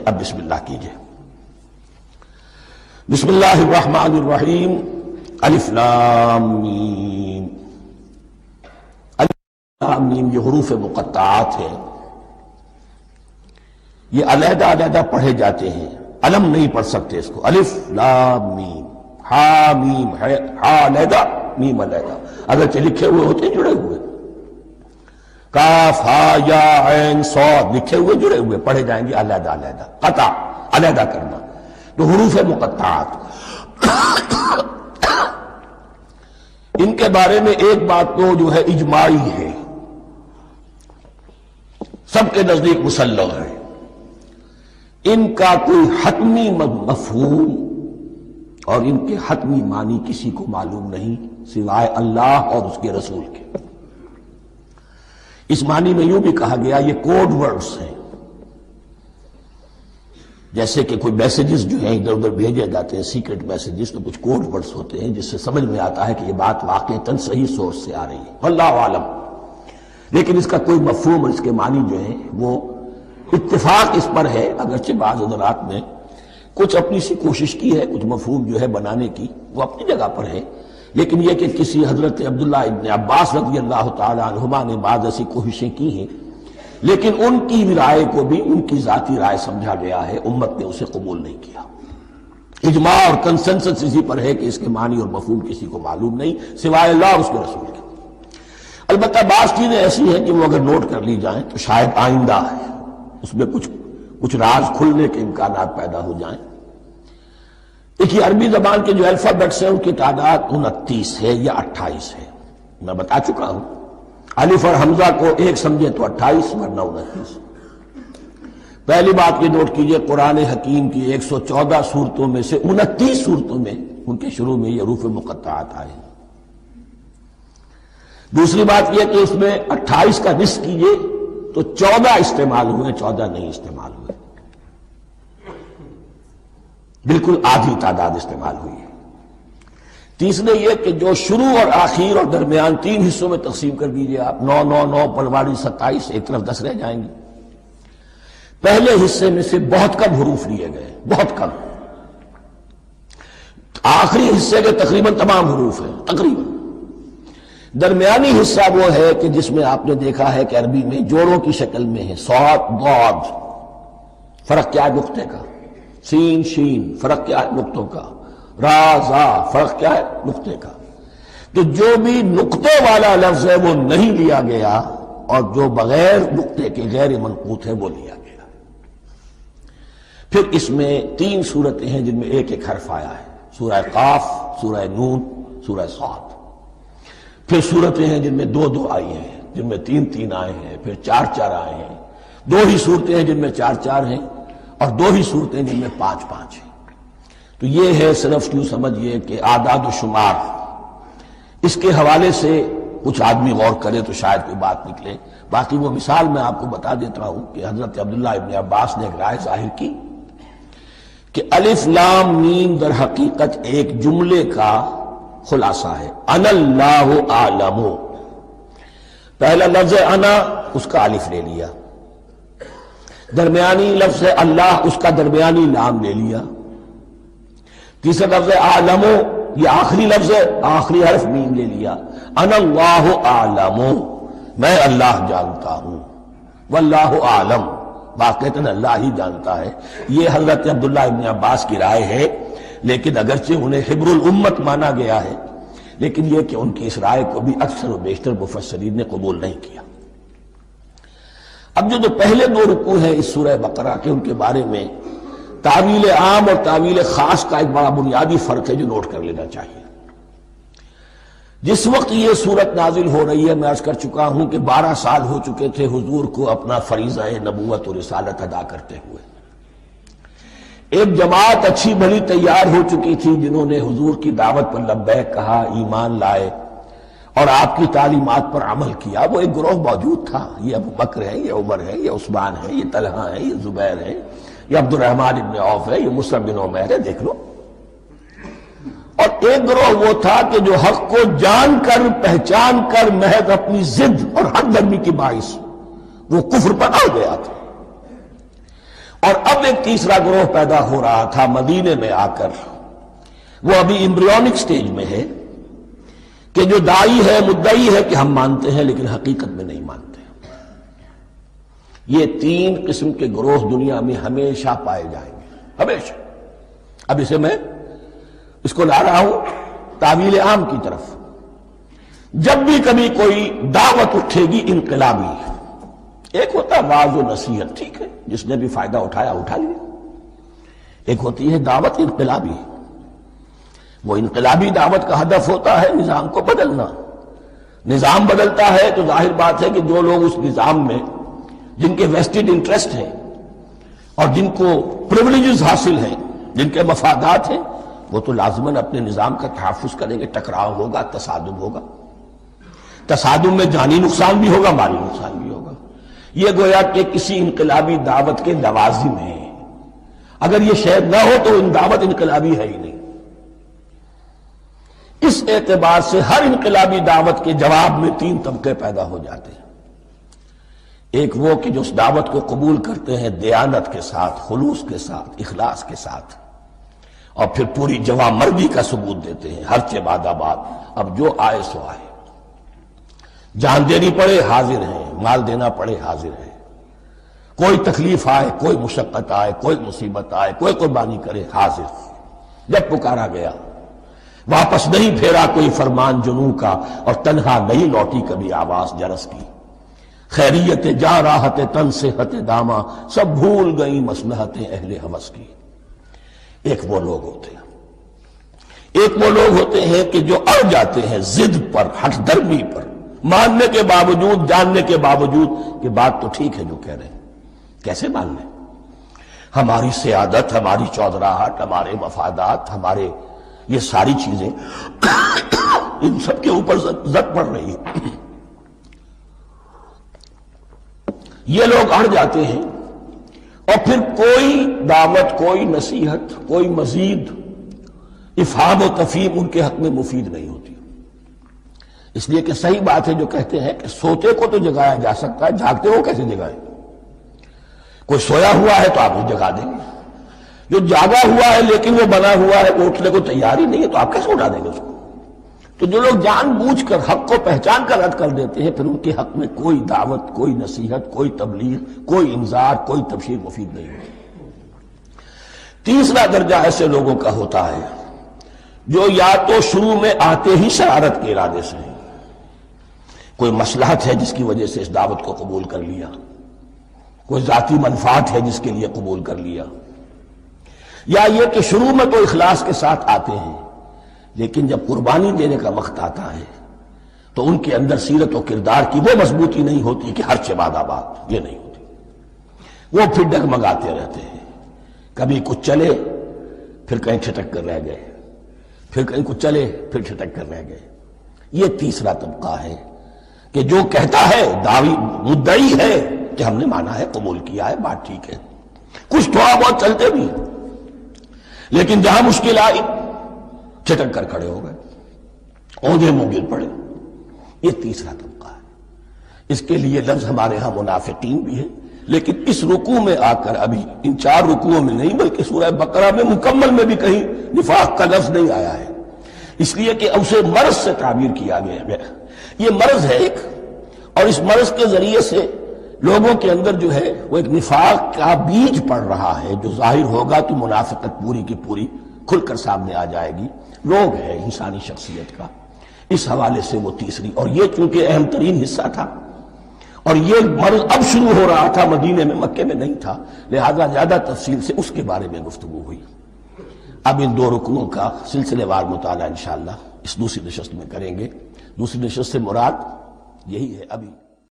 اب بسم اللہ کیجئے۔ بسم اللہ الرحمن الرحیم۔ الف لام میم۔ الف لام میم یہ حروف مقطعات ہیں، یہ علیحدہ علیحدہ پڑھے جاتے ہیں، علم نہیں پڑھ سکتے اس کو۔ الف لام میم، ہا میم ہے، ہا علیحدہ میم علیحدہ، اگرچہ لکھے ہوئے ہوتے ہیں جڑے ہوئے، کاف ہا یا عین صاد لکھے ہوئے جڑے ہوئے، پڑھے جائیں گے علیحدہ علیحدہ، قطع علیحدہ کرنا، تو حروف مقطعات۔ ان کے بارے میں ایک بات تو جو ہے اجماعی ہے، سب کے نزدیک مسلم ہے، ان کا کوئی حتمی مفہوم اور ان کے حتمی معنی کسی کو معلوم نہیں سوائے اللہ اور اس کے رسول کے۔ اس معنی میں یوں بھی کہا گیا یہ کوڈ ورڈز ہیں، جیسے کہ کوئی میسیجز جو ہیں ادھر ادھر بھیجے جاتے ہیں، سیکرٹ میسیجز، تو کچھ کوڈ ورڈز ہوتے ہیں جس سے سمجھ میں آتا ہے کہ یہ بات واقعتاً صحیح سورس سے آ رہی ہے، واللہ عالم۔ لیکن اس کا کوئی مفہوم اور اس کے معنی جو ہیں وہ اتفاق اس پر ہے، اگرچہ بعض حضرات نے کچھ اپنی سی کوشش کی ہے، کچھ مفہوم جو ہے بنانے کی، وہ اپنی جگہ پر ہے، لیکن یہ کہ کسی حضرت عبداللہ ابن عباس رضی اللہ تعالی عنہما نے بعض ایسی کوششیں کی ہیں، لیکن ان کی رائے کو بھی ان کی ذاتی رائے سمجھا گیا ہے، امت نے اسے قبول نہیں کیا۔ اجماع اور کنسنسس اسی پر ہے کہ اس کے معنی اور مفہوم کسی کو معلوم نہیں سوائے اللہ اور اس کے رسول کے۔ البتہ بعض چیزیں ایسی ہیں کہ وہ اگر نوٹ کر لی جائیں تو شاید آئندہ ہے اس میں کچھ راز کھلنے کے امکانات پیدا ہو جائیں۔ دیکھیے عربی زبان کے جو الفابیٹس ہیں ان کی تعداد 29 ہے یا 28 ہے، میں بتا چکا ہوں۔ الف اور حمزہ کو ایک سمجھے تو 28 ورنہ 29۔ پہلی بات یہ نوٹ کیجئے، قرآن حکیم کی 114 سورتوں میں سے 29 سورتوں میں ان کے شروع میں یہ حروف مقطعات آئے ہیں۔ دوسری بات یہ کہ اس میں 28 کا نصف کیجئے تو 14 استعمال ہوئے، 14 نہیں استعمال ہوئے، بالکل آدھی تعداد استعمال ہوئی ہے۔ تیسرے یہ کہ جو شروع اور آخر اور درمیان 3 حصوں میں تقسیم کر دیجئے آپ، 9 9 9 پلواڑی 27، ایک طرف 10 رہ جائیں گی۔ پہلے حصے میں سے بہت کم حروف لیے گئے، بہت کم، آخری حصے کے تقریباً تمام حروف ہیں تقریباً۔ درمیانی حصہ وہ ہے کہ جس میں آپ نے دیکھا ہے کہ عربی میں جوڑوں کی شکل میں ہے، صاد ضاد، فرق کیا ہے نقطے کا، سین شین فرق کیا ہے نقطوں کا، را زا فرق کیا ہے نقطے کا۔ تو جو بھی نقطے والا لفظ ہے وہ نہیں لیا گیا، اور جو بغیر نقطے کے غیر منقوط ہے وہ لیا گیا۔ پھر اس میں 3 صورتیں ہیں جن میں ایک ایک حرف آیا ہے، سورہ قاف، سورہ نون، سورہ صاد۔ پھر صورتیں ہیں جن میں 2 2 آئی ہیں، جن میں 3 3 آئے ہیں، پھر 4 4 آئے ہیں، 2 ہی صورتیں ہیں جن میں 4 4 ہیں، اور 2 ہی صورتیں جن میں 5 5 ہیں۔ تو یہ ہے صرف یوں سمجھیے کہ اعداد و شمار۔ اس کے حوالے سے کچھ آدمی غور کرے تو شاید کوئی بات نکلے۔ باقی وہ مثال میں آپ کو بتا دیتا ہوں کہ حضرت عبداللہ ابن عباس نے ایک رائے ظاہر کی کہ الف لام میم در حقیقت ایک جملے کا خلاصہ ہے، انا اللہ اعلم۔ پہلا لفظ انا، اس کا الف لے لیا، درمیانی لفظ اللہ، اس کا درمیانی لام لے لیا، تیسرا لفظ اعلم، یہ آخری لفظ آخری حرف میم لے لیا، انا اللہ اعلم، میں اللہ جانتا ہوں، واللہ اعلم، واقعتاً اللہ ہی جانتا ہے۔ یہ حضرت عبداللہ ابن عباس کی رائے ہے، لیکن اگرچہ انہیں حبر الامت مانا گیا ہے، لیکن یہ کہ ان کی اس رائے کو بھی اکثر و بیشتر مفسرین نے قبول نہیں کیا۔ اب جو پہلے 2 رکوع ہیں اس سورہ بقرہ کے، ان کے بارے میں تعویل عام اور تعویل خاص کا ایک بڑا بنیادی فرق ہے جو نوٹ کر لینا چاہیے۔ جس وقت یہ سورت نازل ہو رہی ہے، میں عرض کر چکا ہوں کہ 12 سال ہو چکے تھے حضور کو اپنا فریضہ نبوت و رسالت ادا کرتے ہوئے۔ ایک جماعت اچھی بھلی تیار ہو چکی تھی جنہوں نے حضور کی دعوت پر لبیک کہا، ایمان لائے اور آپ کی تعلیمات پر عمل کیا۔ وہ ایک گروہ موجود تھا، یہ ابو بکر ہے، یہ عمر ہے، یہ عثمان ہے، یہ طلحہ ہے، یہ زبیر ہے، یہ عبد الرحمن ابن عوف ہے، یہ مصعب بن عمیر ہے، دیکھ لو۔ اور ایک گروہ وہ تھا کہ جو حق کو جان کر پہچان کر محض اپنی ضد اور حق درمی کی باعث وہ کفر پر آ گیا تھا، اور اب ایک تیسرا گروہ پیدا ہو رہا تھا مدینے میں آ کر، وہ ابھی ایمبریونک سٹیج میں ہے، کہ جو داعی ہے، مدعی ہے کہ ہم مانتے ہیں لیکن حقیقت میں نہیں مانتے۔ یہ تین قسم کے گروہ دنیا میں ہمیشہ پائے جائیں گے، ہمیشہ۔ اب اسے میں اس کو لا رہا ہوں تعویل عام کی طرف۔ جب بھی کبھی کوئی دعوت اٹھے گی انقلابی، ایک ہوتا ہے واعظ و نصیحت، ٹھیک ہے، جس نے بھی فائدہ اٹھایا اٹھا لیا۔ ایک ہوتی ہے دعوت انقلابی، وہ انقلابی دعوت کا ہدف ہوتا ہے نظام کو بدلنا۔ نظام بدلتا ہے تو ظاہر بات ہے کہ جو لوگ اس نظام میں جن کے ویسٹڈ انٹرسٹ ہیں اور جن کو پریولیجز حاصل ہیں، جن کے مفادات ہیں، وہ تو لازماً اپنے نظام کا تحفظ کریں گے۔ ٹکراؤ ہوگا، تصادم ہوگا، تصادم میں جانی نقصان بھی ہوگا، مالی نقصان بھی ہوگا۔ یہ گویا کہ کسی انقلابی دعوت کے لوازم ہیں۔ اگر یہ شے نہ ہو تو دعوت انقلابی ہے ہی نہیں۔ اس اعتبار سے ہر انقلابی دعوت کے جواب میں تین طبقے پیدا ہو جاتے ہیں۔ ایک وہ کہ جو اس دعوت کو قبول کرتے ہیں دیانت کے ساتھ، خلوص کے ساتھ، اخلاص کے ساتھ، اور پھر پوری جواں مردی کا ثبوت دیتے ہیں، ہر چہ بعد آباد، اب جو آئے سو آئے، جان دینی پڑے حاضر ہیں، مال دینا پڑے حاضر ہیں، کوئی تکلیف آئے، کوئی مشقت آئے، کوئی مصیبت آئے، کوئی قربانی کرے حاضر۔ جب پکارا گیا واپس نہیں پھیرا کوئی فرمان جنوں کا، اور تنہا نہیں لوٹی کبھی آواز جرس کی۔ خیریت جا راحت تن صحت داما، سب بھول گئی مصلحتیں اہل ہوس کی۔ ایک وہ لوگ ہوتے ہیں، ایک وہ لوگ ہوتے ہیں کہ جو اڑ جاتے ہیں ضد پر، ہٹ درمی پر، ماننے کے باوجود، جاننے کے باوجود کہ بات تو ٹھیک ہے جو کہہ رہے ہیں، کیسے مان لیں؟ ہماری سیادت، ہماری چودراہٹ، ہمارے مفادات، ہمارے یہ ساری چیزیں ان سب کے اوپر زد پڑ رہی ہے۔ یہ لوگ اڑ جاتے ہیں اور پھر کوئی دعوت، کوئی نصیحت، کوئی مزید افہام و تفہیم ان کے حق میں مفید نہیں ہوتی۔ اس لیے کہ صحیح بات ہے جو کہتے ہیں کہ سوتے کو تو جگایا جا سکتا ہے، جاگتے ہو کیسے جگائیں؟ کوئی سویا ہوا ہے تو آپ اسے جگا دیں گے، جو جاگا ہوا ہے لیکن وہ بنا ہوا ہے، وہ اٹھنے کو تیار ہی نہیں ہے، تو آپ کیسے اٹھا دیں گے اس کو؟ تو جو لوگ جان بوجھ کر حق کو پہچان کر رد کر دیتے ہیں، پھر ان کے حق میں کوئی دعوت، کوئی نصیحت، کوئی تبلیغ، کوئی انذار، کوئی تبشیر مفید نہیں ہوتی۔ تیسرا درجہ ایسے لوگوں کا ہوتا ہے جو یا تو شروع میں آتے ہی شرارت کے ارادے سے، کوئی مصلحت ہے جس کی وجہ سے اس دعوت کو قبول کر لیا، کوئی ذاتی منفعت ہے جس کے لیے قبول کر لیا، یا یہ کہ شروع میں تو اخلاص کے ساتھ آتے ہیں لیکن جب قربانی دینے کا وقت آتا ہے تو ان کے اندر سیرت و کردار کی وہ مضبوطی نہیں ہوتی کہ ہر چہ بعد آباد، یہ نہیں ہوتی۔ وہ پھر ڈگمگاتے رہتے ہیں، کبھی کچھ چلے پھر کہیں چھٹک کر رہ گئے، پھر کہیں کچھ چلے پھر چھٹک کر رہ گئے۔ یہ تیسرا طبقہ ہے کہ جو کہتا ہے، دعوی مدعی ہے کہ ہم نے مانا ہے، قبول کیا ہے، بات ٹھیک ہے، کچھ تھوڑا بہت چلتے بھی ہیں، لیکن جہاں مشکل آئی چھٹک کر کھڑے ہو گئے، اونگے منہ گر پڑے۔ یہ تیسرا طبقہ ہے۔ اس کے لیے لفظ ہمارے ہاں منافقین بھی ہے، لیکن اس رکوع میں آ کر، ابھی ان 4 رکوعوں میں نہیں بلکہ سورہ بقرہ میں مکمل میں بھی کہیں نفاق کا لفظ نہیں آیا ہے، اس لیے کہ اسے مرض سے تعبیر کیا گیا ہے۔ یہ مرض ہے ایک، اور اس مرض کے ذریعے سے لوگوں کے اندر جو ہے وہ ایک نفاق کا بیج پڑ رہا ہے، جو ظاہر ہوگا تو منافقت پوری کی پوری کھل کر سامنے آ جائے گی۔ روگ ہے انسانی شخصیت کا، اس حوالے سے وہ تیسری، اور یہ چونکہ اہم ترین حصہ تھا اور یہ مرض اب شروع ہو رہا تھا، مدینے میں، مکے میں نہیں تھا، لہذا زیادہ تفصیل سے اس کے بارے میں گفتگو ہوئی۔ اب ان 2 رکنوں کا سلسلے وار مطالعہ انشاءاللہ اس دوسری نشست میں کریں گے۔ دوسری نشست سے مراد یہی ہے ابھی